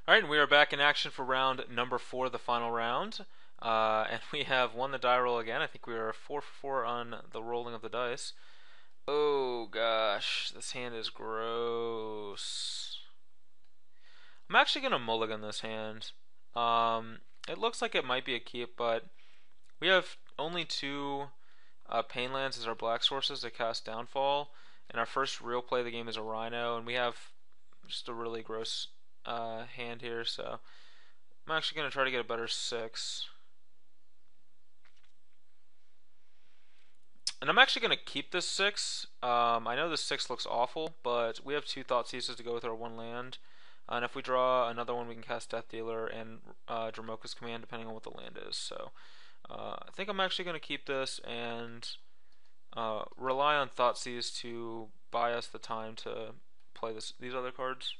Alright, and we are back in action for round number 4, the final round. And we have won the die roll again. I think we are 4 for 4 on the rolling of the dice. Oh gosh, this hand is gross. I'm actually going to mulligan this hand. It looks like it might be a keep, but we have only two pain lands as our black sources to cast Downfall. And our first real play of the game is a Rhino, and we have just a really gross hand here, so I'm actually going to try to get a better 6. And I'm actually going to keep this 6. I know this 6 looks awful, but we have 2 Thoughtseizes to go with our 1 land. And if we draw another one, we can cast Death Dealer and Dromoka's Command, depending on what the land is. So I think I'm actually going to keep this and rely on Thoughtseize to buy us the time to play these other cards.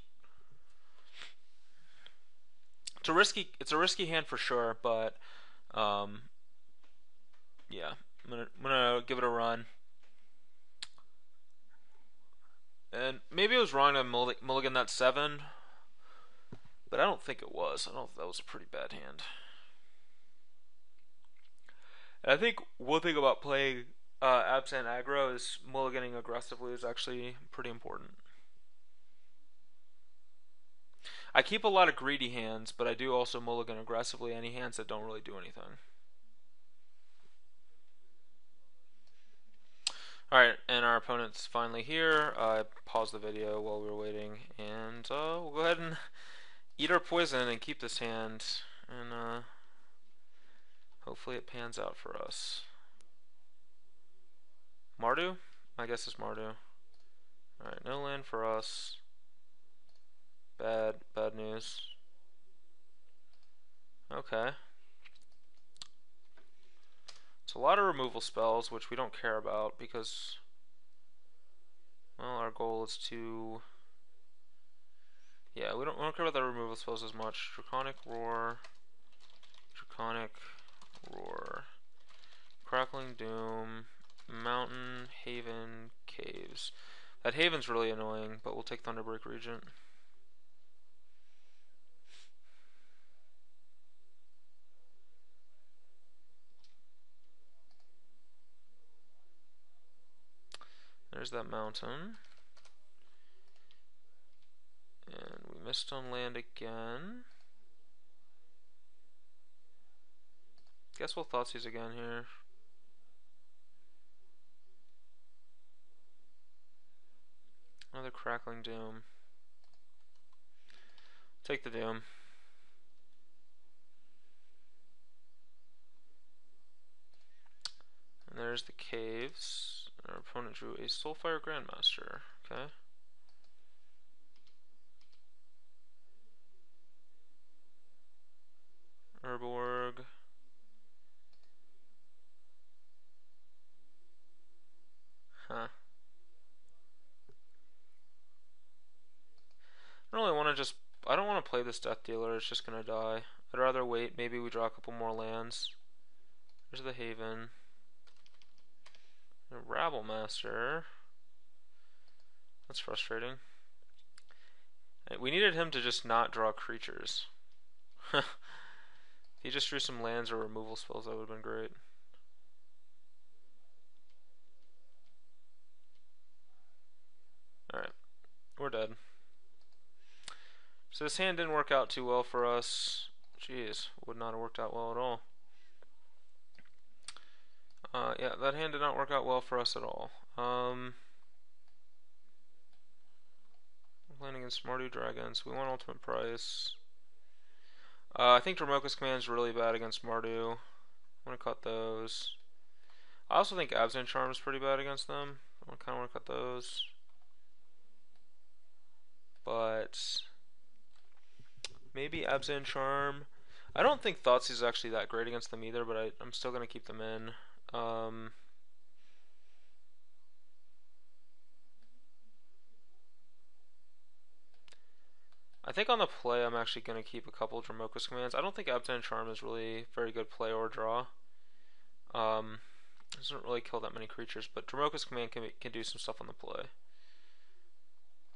It's a risky hand for sure, but yeah, I'm gonna give it a run. And maybe it was wrong to mulligan that 7, but I don't think it was. I don't think that was a pretty bad hand. And I think one thing about playing Absent aggro is mulliganing aggressively is actually pretty important. I keep a lot of greedy hands, but I do also mulligan aggressively any hands that don't really do anything. Alright, and our opponent's finally here. I paused the video while we were waiting, and we'll go ahead and eat our poison and keep this hand, and hopefully it pans out for us. Mardu? I guess it's Mardu. Alright, no land for us. Bad news. Okay. It's a lot of removal spells, which we don't care about because, well, our goal is to, yeah, we don't care about the removal spells as much. Draconic Roar, Crackling Doom, Mountain, Haven, Caves. That Haven's really annoying, but we'll take Thunderbreak Regent. There's that mountain. And we missed on land again. Guess we'll Thoughtseize again here. Another Crackling Doom. Take the Doom. And there's the Caves. Our opponent drew a Soulfire Grandmaster. Okay. Urborg. Huh. I don't really want to just. I don't want to play this Death Dealer, it's just gonna die. I'd rather wait, maybe we draw a couple more lands. There's the Haven. A Rabble Master. That's frustrating. We needed him to just not draw creatures. If he just drew some lands or removal spells, that would have been great. Alright, we're dead. So this hand didn't work out too well for us. Jeez, would not have worked out well at all. Yeah, that hand did not work out well for us at all. Playing against Mardu Dragons. We want ultimate price. I think Dromoka's Command is really bad against Mardu. I'm going to cut those. I also think Absent Charm is pretty bad against them. I kind of want to cut those. But maybe Absent Charm. I don't think Thoughtseize is actually that great against them either, but I'm still going to keep them in. I think on the play I'm actually going to keep a couple of Dromoka's Commands. I don't think Absent Charm is really very good play or draw. It doesn't really kill that many creatures, but Dromoka's Command can do some stuff on the play.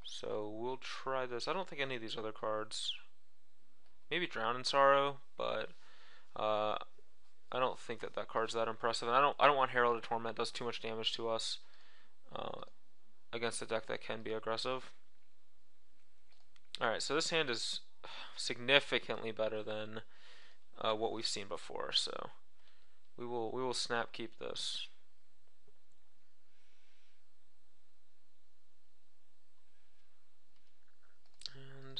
So we'll try this. I don't think any of these other cards maybe Drown in Sorrow, but uh, I don't think that that card's that impressive. And I don't want Herald of Torment. It does too much damage to us uh, against a deck that can be aggressive. All right, so this hand is significantly better than what we've seen before. So we will snap keep this. And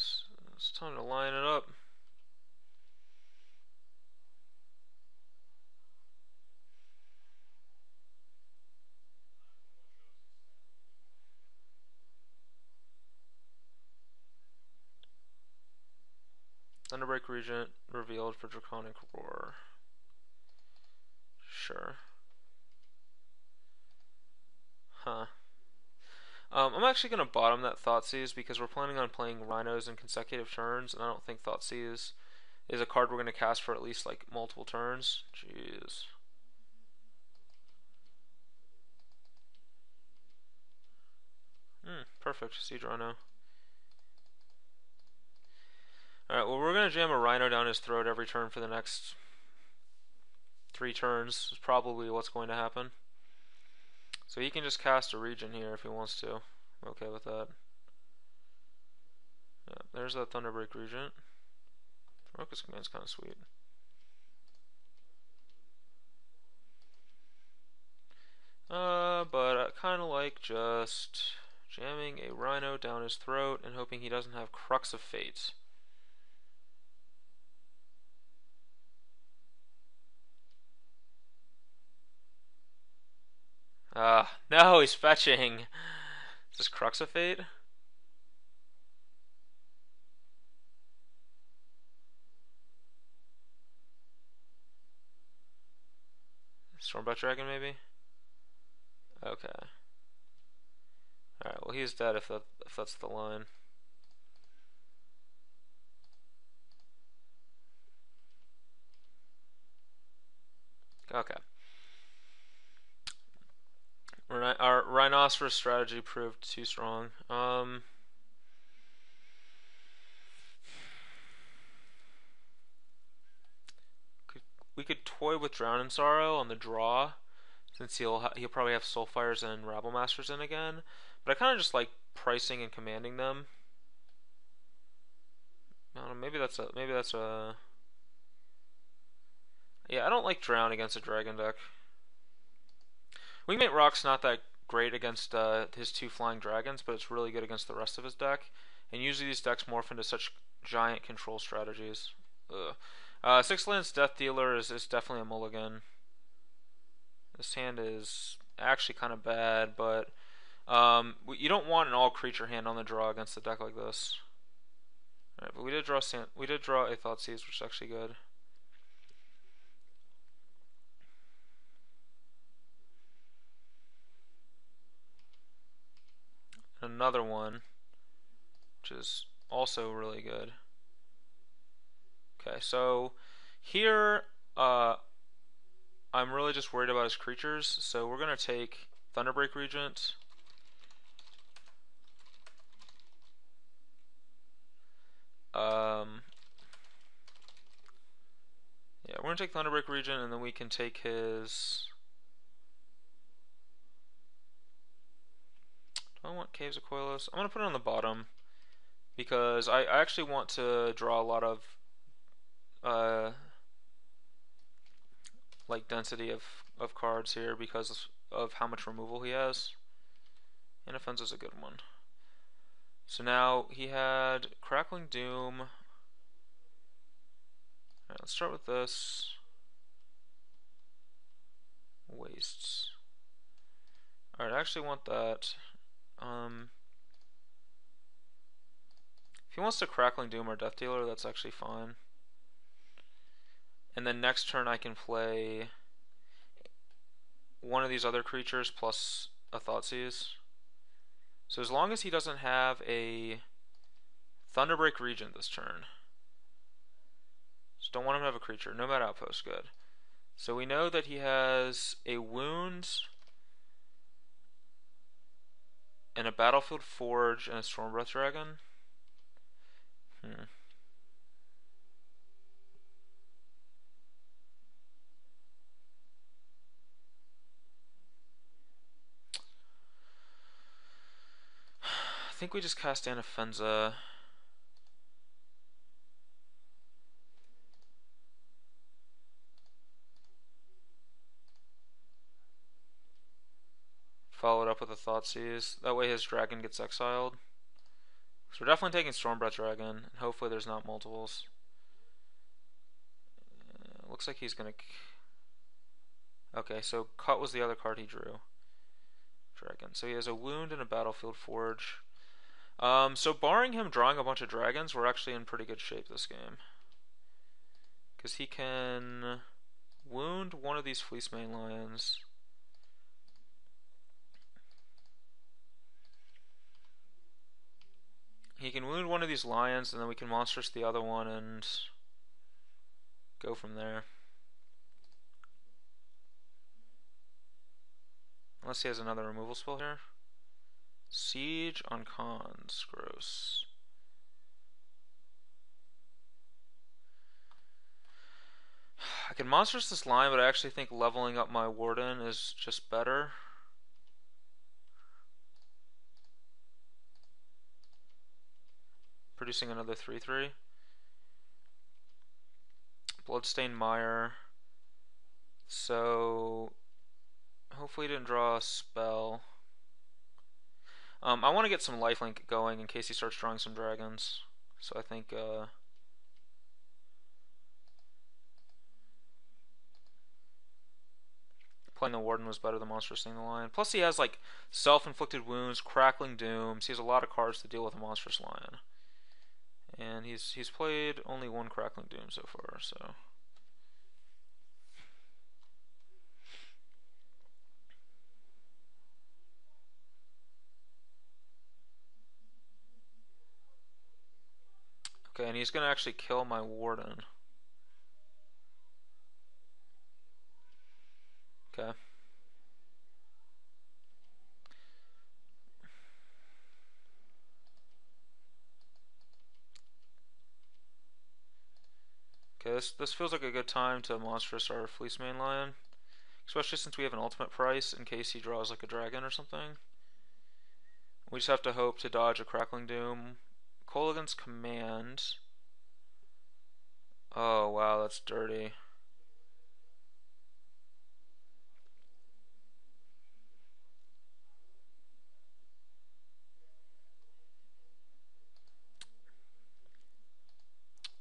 it's time to line it up. Thunderbreak Regent revealed for Draconic Roar. Sure. Huh. I'm actually going to bottom that Thoughtseize because we're planning on playing Rhinos in consecutive turns, and I don't think Thoughtseize is a card we're going to cast for at least like multiple turns. Jeez. Perfect. Siege Rhino. Alright, well, we're going to jam a Rhino down his throat every turn for the next 3 turns. Is probably what's going to happen. So he can just cast a Regen here if he wants to. I'm okay with that. Yeah, there's that Thunderbreak Regent. Focus Command's kind of sweet. But I kind of like just jamming a Rhino down his throat and hoping he doesn't have Crux of Fate. No, he's fetching. Is this Crux of Fate? Stormbutt Dragon, maybe? Okay. Alright, well, he's dead if that's the line. Okay. Our Rhinoceros strategy proved too strong. We could toy with Drown in Sorrow on the draw, since he'll probably have Soulfires and Rabble Masters in again. But I kind of just like pricing and commanding them. I don't know, maybe that's a yeah. I don't like Drown against a Dragon deck. Wingmate Rock's not that great against his 2 flying dragons, but it's really good against the rest of his deck. And usually these decks morph into such giant control strategies. Ugh. 6 lands Death Dealer is definitely a mulligan. This hand is actually kind of bad, but you don't want an all creature hand on the draw against a deck like this. Alright, but we did draw a Thoughtseize, which is actually good. Another one, which is also really good. Okay, so here I'm really just worried about his creatures, so we're going to take Thunderbreak Regent. Yeah, we're going to take Thunderbreak Regent, and then we can take his... Do I want Caves of Koilos? I'm going to put it on the bottom, because I actually want to draw a lot of like density of cards here because of how much removal he has. And Offense is a good one. So now he had Crackling Doom. Alright, let's start with this. Wastes. Alright, I actually want that. If he wants to Crackling Doom or Death Dealer, that's actually fine. And then next turn I can play one of these other creatures plus a Thoughtseize. So as long as he doesn't have a Thunderbreak Regent this turn. Just don't want him to have a creature. Nomad Outpost, good. So we know that he has a Wound and a Battlefield Forge and a Stormbreath Dragon. think we just cast Anafenza. Follow it up with a Thoughtseize. That way his dragon gets exiled. So we're definitely taking Stormbreath Dragon, and hopefully there's not multiples. Looks like he's gonna... Okay, so Cut was the other card he drew. Dragon. So he has a Wound and a Battlefield Forge. So barring him drawing a bunch of dragons, we're actually in pretty good shape this game. Because he can wound one of these Fleecemane Lions. He can wound one of these lions, and then we can monstrous the other one and go from there. Unless he has another removal spell here. Siege on Khans. Gross. I can monstrous this line, but I actually think leveling up my Warden is just better. Producing another 3/3. Bloodstained Mire. So hopefully he didn't draw a spell. I want to get some lifelink going in case he starts drawing some dragons. So I think playing the Warden was better than monstrous-ing the Lion. Plus he has like self-inflicted wounds, crackling dooms. He has a lot of cards to deal with a monstrous lion. And he's played only one crackling doom so far, so okay, and he's gonna actually kill my Warden. Okay. Okay, this feels like a good time to monstrous our Fleecemane Lion. Especially since we have an ultimate price in case he draws like a dragon or something. We just have to hope to dodge a Crackling Doom. Kolaghan's Command. Oh wow, that's dirty.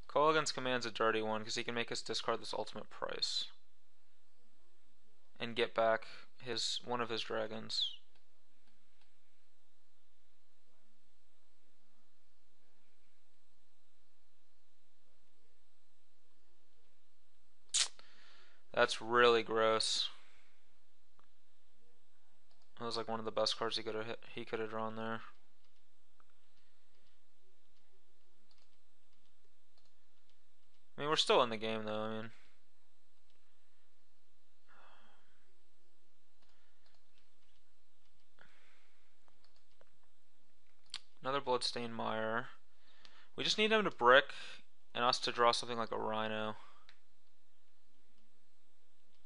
Kolaghan's Command's a dirty one because he can make us discard this ultimate price and get back one of his dragons. That's really gross. That was like one of the best cards he could have drawn there. I mean, we're still in the game though. I mean, another Bloodstained Mire. We just need him to brick and us to draw something like a Rhino.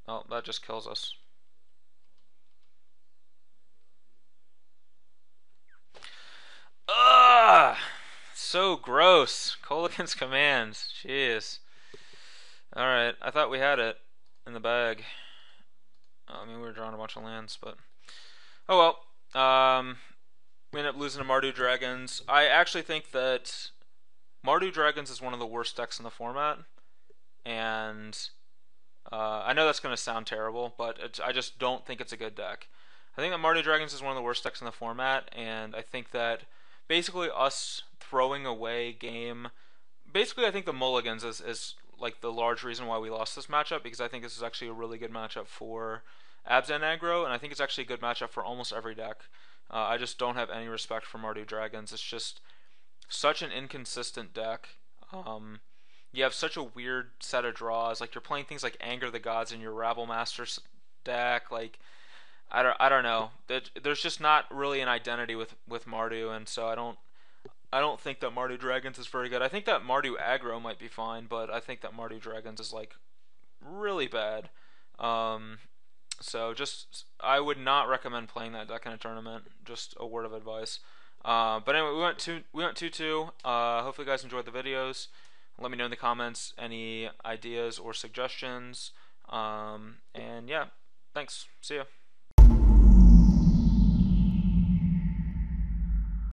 Oh, that just kills us. Ugh! So gross. Kolaghan's Commands. Jeez. Alright, I thought we had it in the bag. I mean, we were drawing a bunch of lands, but... Oh well. We ended up losing to Mardu Dragons. I actually think that Mardu Dragons is one of the worst decks in the format. And I know that's going to sound terrible, but I just don't think it's a good deck. I think that Mardu Dragons is one of the worst decks in the format, and I think that basically us throwing away game... Basically, I think the Mulligans is like the large reason why we lost this matchup, because I think this is actually a really good matchup for Abzan aggro, and I think it's actually a good matchup for almost every deck. I just don't have any respect for Mardu Dragons. It's just such an inconsistent deck. You have such a weird set of draws. Like, you're playing things like Anger the Gods in your Rabble Masters deck. Like, I don't know. There's just not really an identity with Mardu, and so I don't think that Mardu Dragons is very good. I think that Mardu aggro might be fine, but I think that Mardu Dragons is like really bad. So just I would not recommend playing that deck in a tournament. Just a word of advice. But anyway, we went 2-2. Hopefully, you guys enjoyed the videos. Let me know in the comments any ideas or suggestions. And yeah, thanks. See ya.